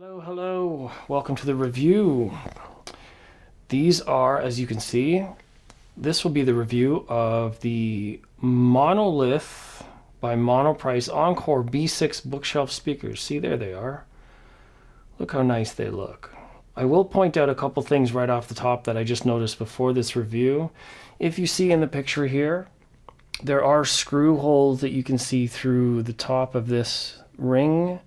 Hello, welcome to the review. These are, as you can see, this will be the review of the Monolith by Monoprice Encore B6 bookshelf speakers. See, there they are. Look how nice they look. I will point out a couple things right off the top that I just noticed before this review. If you see in the picture here, there are screw holes that you can see through the top of this ring.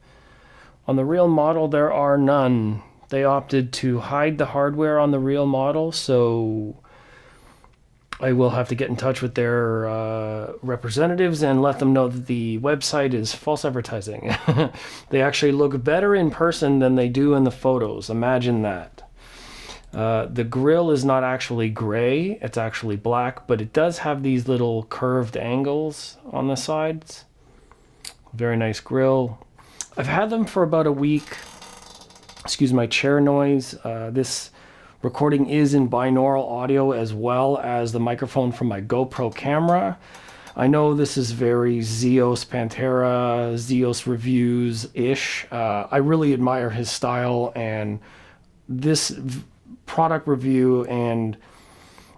On the real model, there are none. They opted to hide the hardware on the real model, so I will have to get in touch with their representatives and let them know that the website is false advertising. They actually look better in person than they do in the photos. Imagine that. The grill is not actually gray, it's actually black, but it does have these little curved angles on the sides. Very nice grill. I've had them for about a week. Excuse my chair noise. This recording is in binaural audio as well as the microphone from my GoPro camera. I know this is very Zeos Pantera, Zeos Reviews-ish. I really admire his style, and this product review and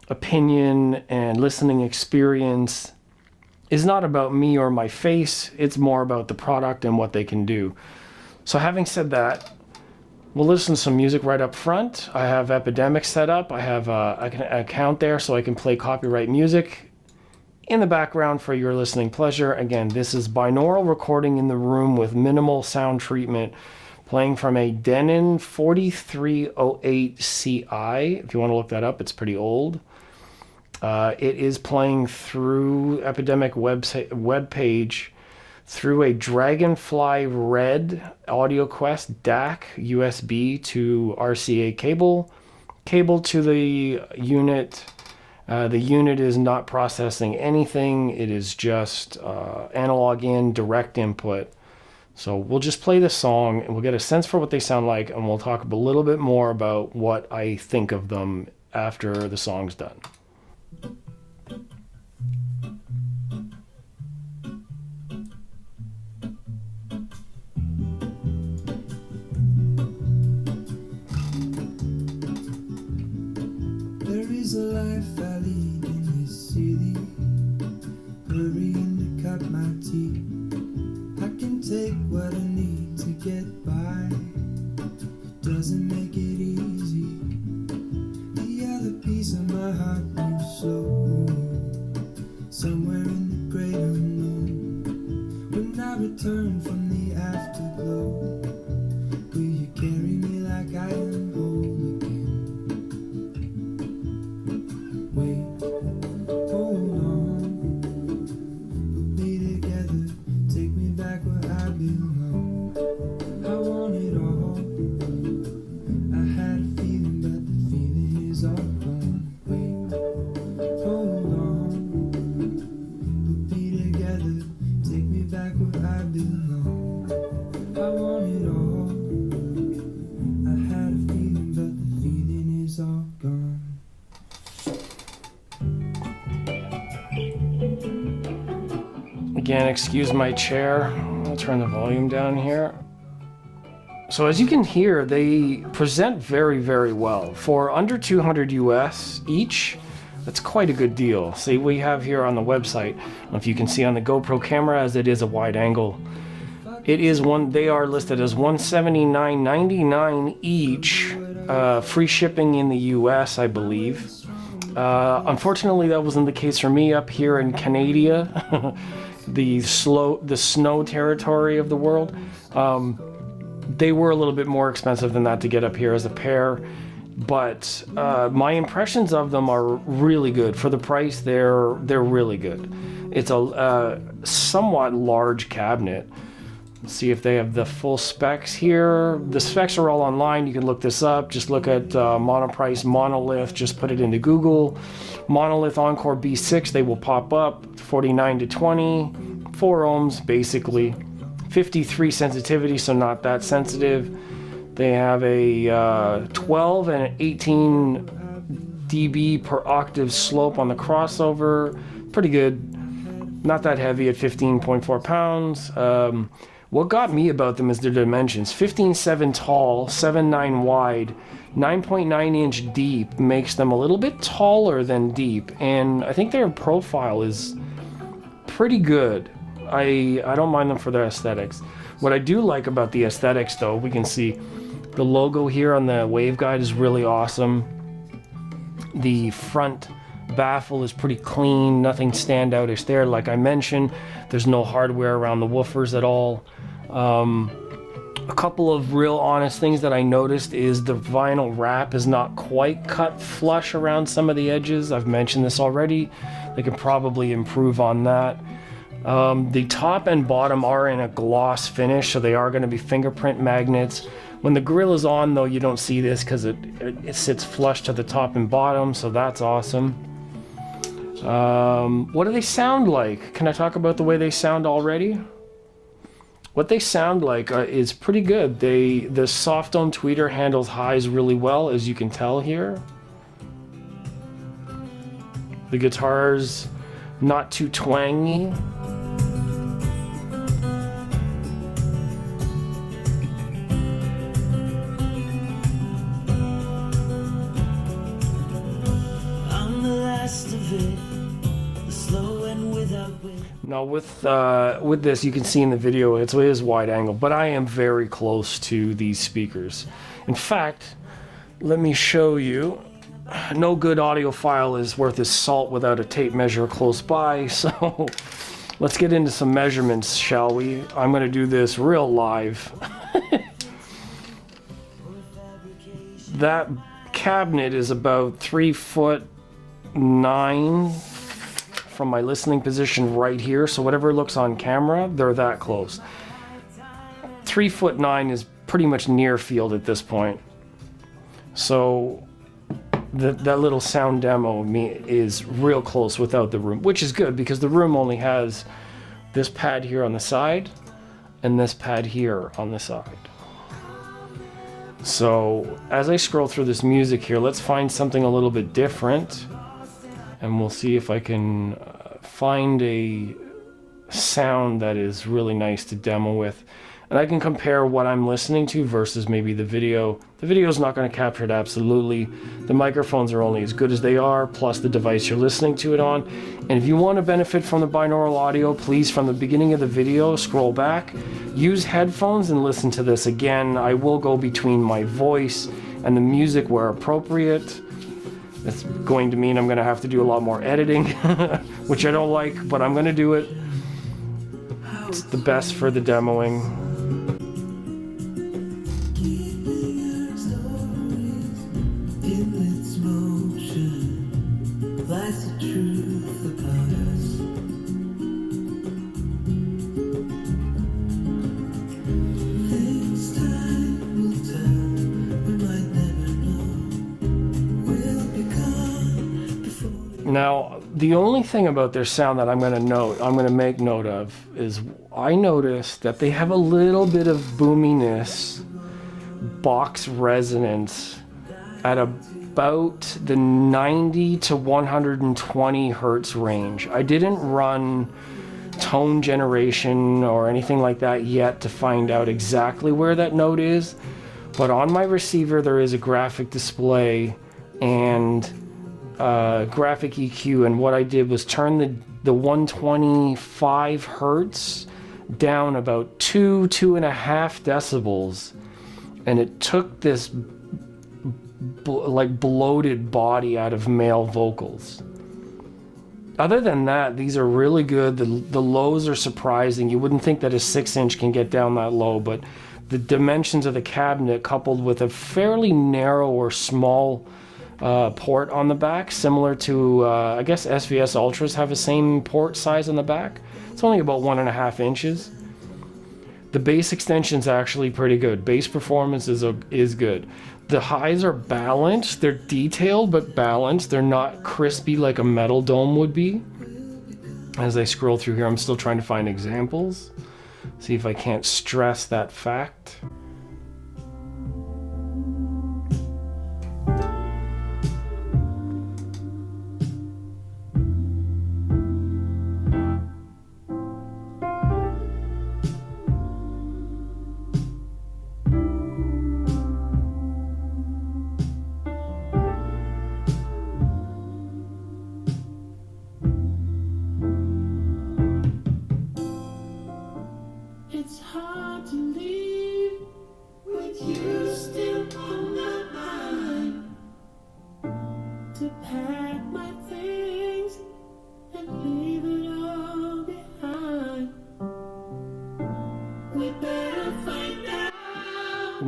opinion and listening experience is not about me or my face. It's more about the product and what they can do. So having said that, we'll listen to some music right up front. I have Epidemic set up. I have an account there so I can play copyright music in the background for your listening pleasure. Again, this is binaural recording in the room with minimal sound treatment, playing from a Denon 4308 Ci. If you want to look that up, it's pretty old. It is playing through Epidemic web page through a Dragonfly Red Audio Quest DAC USB to RCA cable to the unit. The unit is not processing anything. It is just analog in, direct input. So we'll just play the song and we'll get a sense for what they sound like, and we'll talk a little bit more about what I think of them after the song's done. There is a life I lead in this city, hurrying to cut my teeth. I can take what I need to get by, it doesn't make it easy. The other piece of my heart moves slow, somewhere in the great unknown. When I return from the afterglow, will you carry me like I am whole again? Wait, hold on, put me together, take me back where I belong. I want it all, I had a feeling but the feeling is all gone. Wait, hold on, put me together, take me back where I belong. I want it all, I had a feeling but the feeling is all gone. Again, excuse my chair. I'll turn the volume down here. So as you can hear, they present very, very well. For under 200 US each, that's quite a good deal. See, we have here on the website, I don't know if you can see on the GoPro camera, as it is a wide angle. It is they are listed as $179.99 each, free shipping in the US, I believe. Unfortunately, that wasn't the case for me up here in Canada. the snow territory of the world. They were a little bit more expensive than that to get up here as a pair, but my impressions of them are really good. For the price, they're really good. It's a somewhat large cabinet. Let's see if they have the full specs here. The specs are all online. You can look this up. Just look at Monoprice Monolith. Just put it into Google. Monolith Encore B6. They will pop up. 49 to 20. 4 ohms basically. 53 sensitivity, so not that sensitive. They have a 12 and an 18 dB per octave slope on the crossover. Pretty good. Not that heavy at 15.4 pounds. What got me about them is their dimensions. 15.7 tall, 7.9 wide, 9.9 inch deep makes them a little bit taller than deep, and I think their profile is pretty good. I don't mind them for their aesthetics. What I do like about the aesthetics, though, we can see the logo here on the waveguide is really awesome. The front baffle is pretty clean, nothing standoutish there. Like I mentioned, there's no hardware around the woofers at all. A couple of real honest things that I noticed is the vinyl wrap is not quite cut flush around some of the edges. I've mentioned this already. They could probably improve on that. The top and bottom are in a gloss finish, so they are going to be fingerprint magnets. When the grill is on, though, you don't see this because it sits flush to the top and bottom, so that's awesome. What do they sound like? Can I talk about the way they sound already? What they sound like is pretty good. The soft dome tweeter handles highs really well, as you can tell here. The guitar's not too twangy. Now with this, you can see in the video it is wide angle, but I am very close to these speakers. In fact, let me show you. No good audiophile is worth his salt without a tape measure close by, so let's get into some measurements, shall we? I'm going to do this real live. That cabinet is about 3'9" from my listening position right here, so whatever looks on camera, they're that close. 3'9" is pretty much near field at this point. So that little sound demo of me is real close without the room, which is good because the room only has this pad here on the side and this pad here on the side. So as I scroll through this music here, let's find something a little bit different, and we'll see if I can find a sound that is really nice to demo with. And I can compare what I'm listening to versus maybe the video. The video is not going to capture it absolutely. The microphones are only as good as they are, plus the device you're listening to it on. And if you want to benefit from the binaural audio, please, from the beginning of the video, scroll back. Use headphones and listen to this again. I will go between my voice and the music where appropriate. That's going to mean I'm going to have to do a lot more editing, which I don't like, but I'm going to do it. It's the best for the demoing. Now, the only thing about their sound that I'm going to make note of is I noticed that they have a little bit of boominess, box resonance at about the 90 to 120 hertz range. I didn't run tone generation or anything like that yet to find out exactly where that note is, but on my receiver there is a graphic display and graphic EQ, and what I did was turn the 125 hertz down about 2.5 decibels, and it took this like bloated body out of male vocals. Other than that, these are really good. The lows are surprising. You wouldn't think that a 6-inch can get down that low, but the dimensions of the cabinet coupled with a fairly narrow or small port on the back, similar to I guess SVS Ultras have the same port size on the back. It's only about 1.5 inches. The bass extension's actually pretty good. Bass performance is good. The highs are balanced. They're detailed but balanced. They're not crispy like a metal dome would be. As I scroll through here, I'm still trying to find examples. See if I can't stress that fact.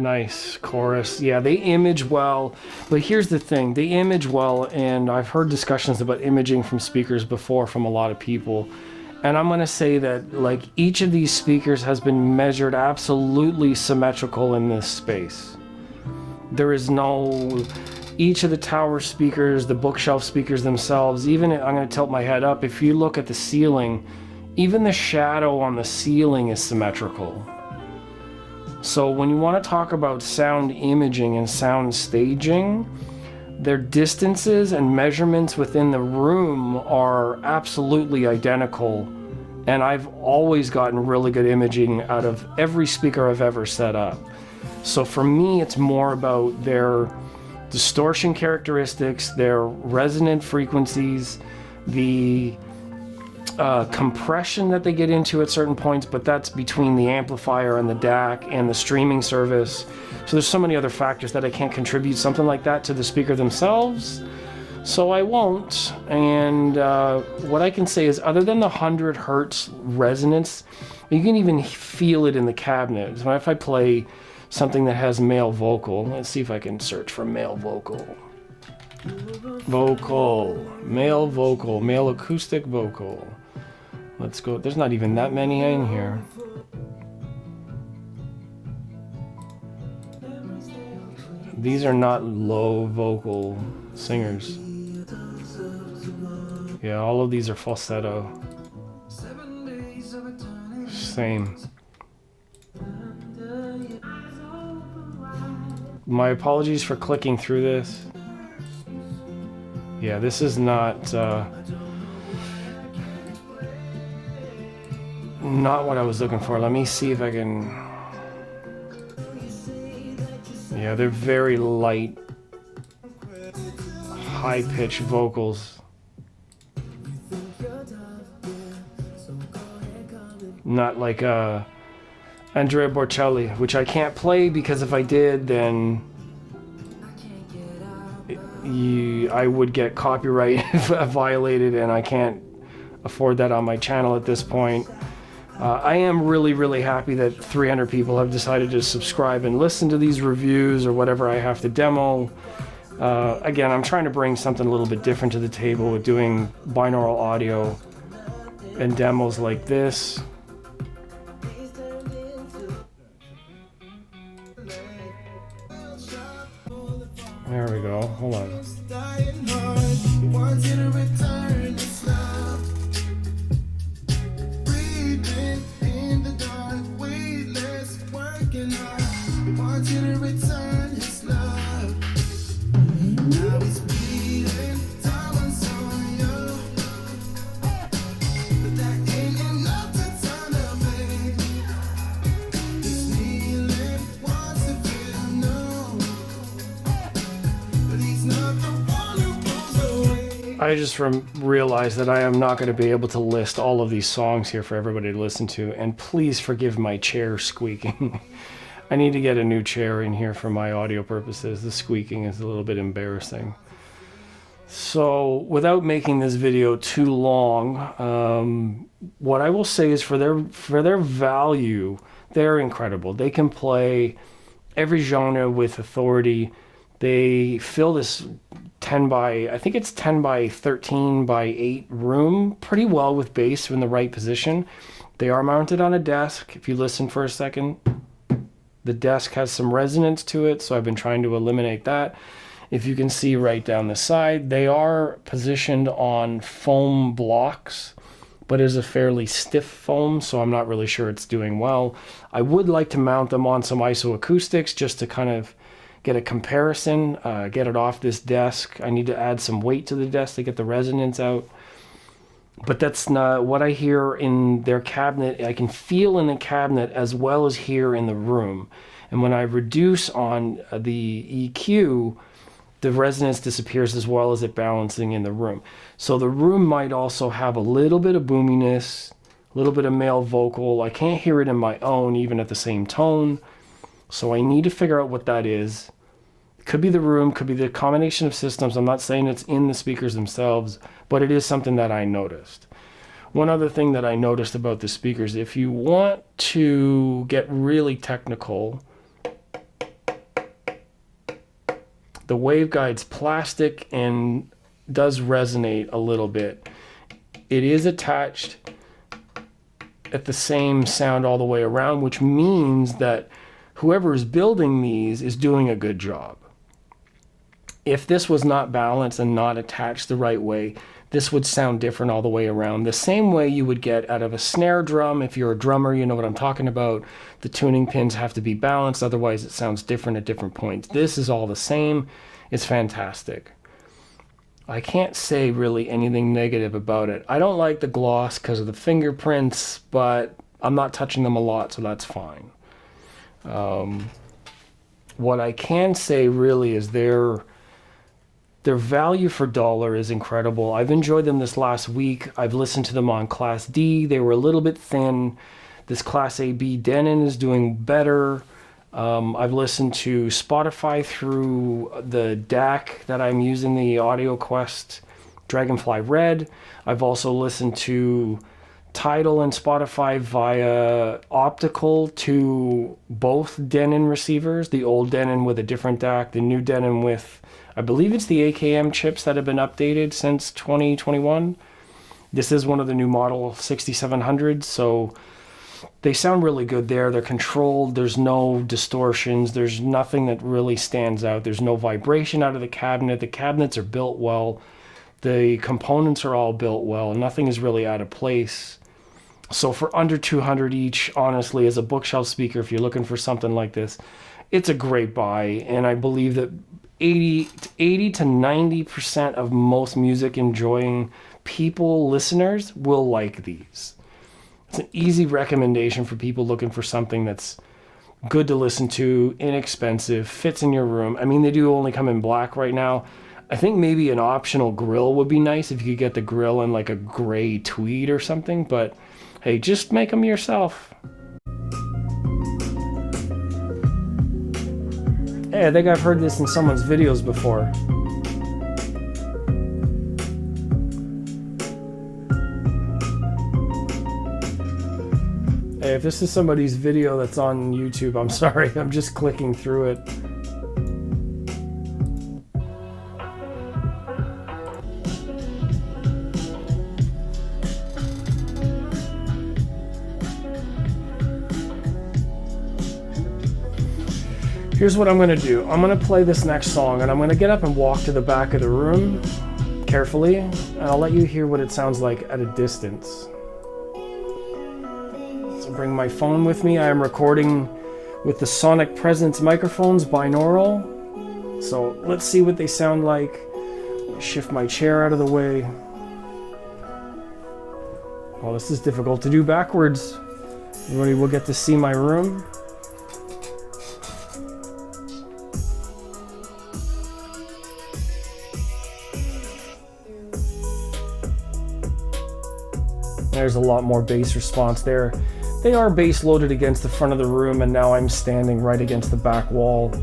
Nice chorus. Yeah, they image well, but here's the thing. They image well, and I've heard discussions about imaging from speakers before from a lot of people. And I'm going to say that like each of these speakers has been measured absolutely symmetrical in this space. There is no, each of the tower speakers, the bookshelf speakers themselves, even I'm going to tilt my head up. If you look at the ceiling, even the shadow on the ceiling is symmetrical. So when you want to talk about sound imaging and sound staging, their distances and measurements within the room are absolutely identical. And I've always gotten really good imaging out of every speaker I've ever set up. So for me, it's more about their distortion characteristics, their resonant frequencies, the compression that they get into at certain points, but that's between the amplifier and the DAC and the streaming service. So there's so many other factors that I can't contribute something like that to the speaker themselves, so I won't. And what I can say is, other than the 100 hertz resonance, you can even feel it in the cabinet. So if I play something that has male vocal, let's see if I can search for male vocal. Male acoustic vocal. Let's go. There's not even that many in here. These are not low vocal singers. Yeah, all of these are falsetto. Same. My apologies for clicking through this. Yeah, this is not what I was looking for. Let me see if I can. Yeah, they're very light, high-pitched vocals. Not like Andrea Bocelli, which I can't play because if I did, then I would get copyright violated, and I can't afford that on my channel at this point. I am really, really happy that 300 people have decided to subscribe and listen to these reviews or whatever I have to demo. Again, I'm trying to bring something a little bit different to the table with doing binaural audio and demos like this. There we go. Hold on. I just realized that I am not going to be able to list all of these songs here for everybody to listen to, and please forgive my chair squeaking. I need to get a new chair in here for my audio purposes. The squeaking is a little bit embarrassing. So without making this video too long, what I will say is for their value, they're incredible. They can play every genre with authority. They fill this 10 by 13 by 8 room pretty well with bass in the right position. They are mounted on a desk. If you listen for a second, the desk has some resonance to it, so I've been trying to eliminate that. If you can see right down the side, they are positioned on foam blocks, but it is a fairly stiff foam, so I'm not really sure it's doing well. I would like to mount them on some isoacoustics just to kind of get a comparison, get it off this desk. I need to add some weight to the desk to get the resonance out. But that's not what I hear in their cabinet. I can feel in the cabinet as well as hear in the room. And when I reduce on the EQ, the resonance disappears as well as it balancing in the room. So the room might also have a little bit of boominess, a little bit of male vocal. I can't hear it in my own, even at the same tone. So I need to figure out what that is. Could be the room, could be the combination of systems. I'm not saying it's in the speakers themselves, but it is something that I noticed. One other thing that I noticed about the speakers, if you want to get really technical, The waveguide's plastic and does resonate a little bit. It is attached at the same sound all the way around, which means that whoever is building these is doing a good job. If this was not balanced and not attached the right way, this would sound different all the way around. The same way you would get out of a snare drum. If you're a drummer, you know what I'm talking about. The tuning pins have to be balanced, otherwise it sounds different at different points. This is all the same. It's fantastic. I can't say really anything negative about it. I don't like the gloss because of the fingerprints, but I'm not touching them a lot, so that's fine. What I can say really is their value for dollar is incredible. I've enjoyed them this last week. I've listened to them on Class D. They were a little bit thin. This Class AB Denon is doing better. I've listened to Spotify through the DAC that I'm using, the Audio Quest Dragonfly Red. I've also listened to Tidal and Spotify via optical to both Denon receivers, the old Denon with a different DAC, the new Denon with, I believe it's the AKM chips that have been updated since 2021. This is one of the new model 6700s, so they sound really good there. They're controlled. There's no distortions. There's nothing that really stands out. There's no vibration out of the cabinet. The cabinets are built well. The components are all built well. Nothing is really out of place. So for under $200 each, honestly, as a bookshelf speaker, if you're looking for something like this, it's a great buy. And I believe that 80 to 90% of most music enjoying people, listeners, will like these. It's an easy recommendation for people looking for something that's good to listen to, inexpensive, fits in your room. I mean, they do only come in black right now. I think maybe an optional grill would be nice if you could get the grill in like a gray tweed or something, but hey, just make them yourself. Hey, I think I've heard this in someone's videos before. Hey, if this is somebody's video that's on YouTube, I'm sorry, I'm just clicking through it. Here's what I'm going to do. I'm going to play this next song, and I'm going to get up and walk to the back of the room carefully, and I'll let you hear what it sounds like at a distance. So bring my phone with me. I am recording with the Sonic Presence microphones, binaural. So let's see what they sound like. Shift my chair out of the way. Oh, this is difficult to do backwards. Everybody will get to see my room. There's a lot more bass response there. They are bass loaded against the front of the room, and now I'm standing right against the back wall.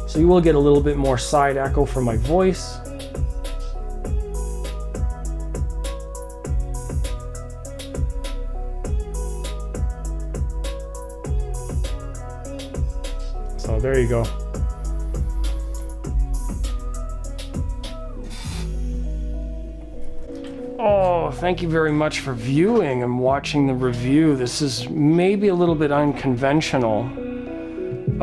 So you will get a little bit more side echo from my voice. So there you go. Oh, thank you very much for viewing and watching the review. This is maybe a little bit unconventional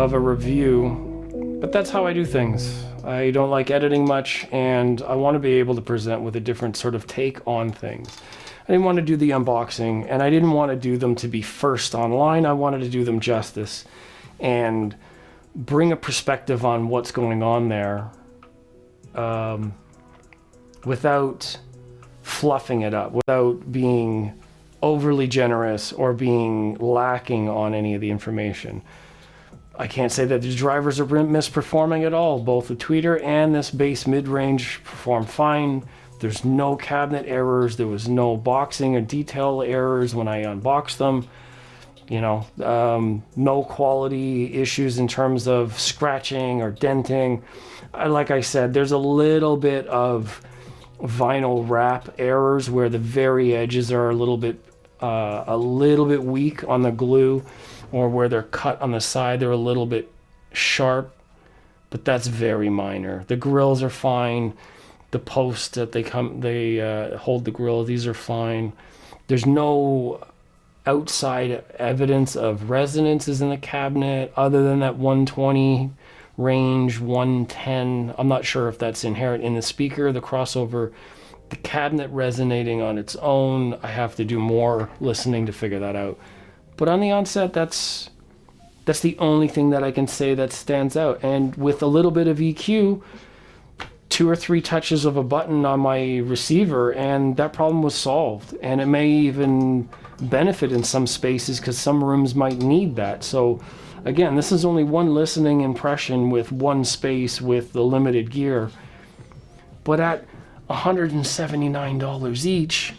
of a review, but that's how I do things. I don't like editing much, and I want to be able to present with a different sort of take on things. I didn't want to do the unboxing, and I didn't want to do them to be first online. I wanted to do them justice and bring a perspective on what's going on there without fluffing it up, without being overly generous or being lacking on any of the information. I can't say that the drivers are misperforming at all. Both the tweeter and this bass mid-range perform fine. There's no cabinet errors. There was no boxing or detail errors when I unboxed them. You know, no quality issues in terms of scratching or denting. Like I said, there's a little bit of vinyl wrap errors where the very edges are a little bit weak on the glue, or where they're cut on the side, they're a little bit sharp. but that's very minor. The grills are fine. The posts that they hold the grill, these are fine. There's no outside evidence of resonances in the cabinet other than that 120 range, 110. I'm not sure if that's inherent in the speaker, the crossover. The cabinet resonating on its own, I have to do more listening to figure that out. But on the onset, that's the only thing that I can say that stands out. And with a little bit of EQ, 2 or 3 touches of a button on my receiver, and that problem was solved. And it may even benefit in some spaces because some rooms might need that. So again, this is only one listening impression with one space with the limited gear. But at $179 each,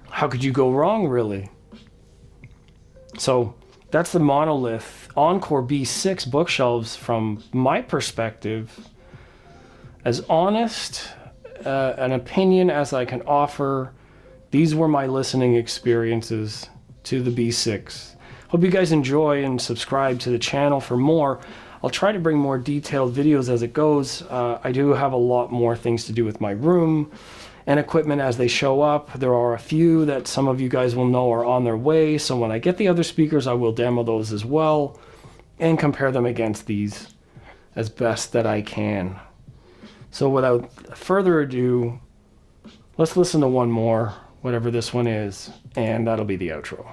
how could you go wrong, really? So that's the Monolith Encore B6 bookshelves from my perspective. As honest an opinion as I can offer, these were my listening experiences to the B6. Hope you guys enjoy and subscribe to the channel for more. I'll try to bring more detailed videos as it goes. I do have a lot more things to do with my room and equipment as they show up. There are a few that some of you guys will know are on their way, so when I get the other speakers, I will demo those as well and compare them against these as best that I can. So without further ado, let's listen to one more, whatever this one is, and that'll be the outro.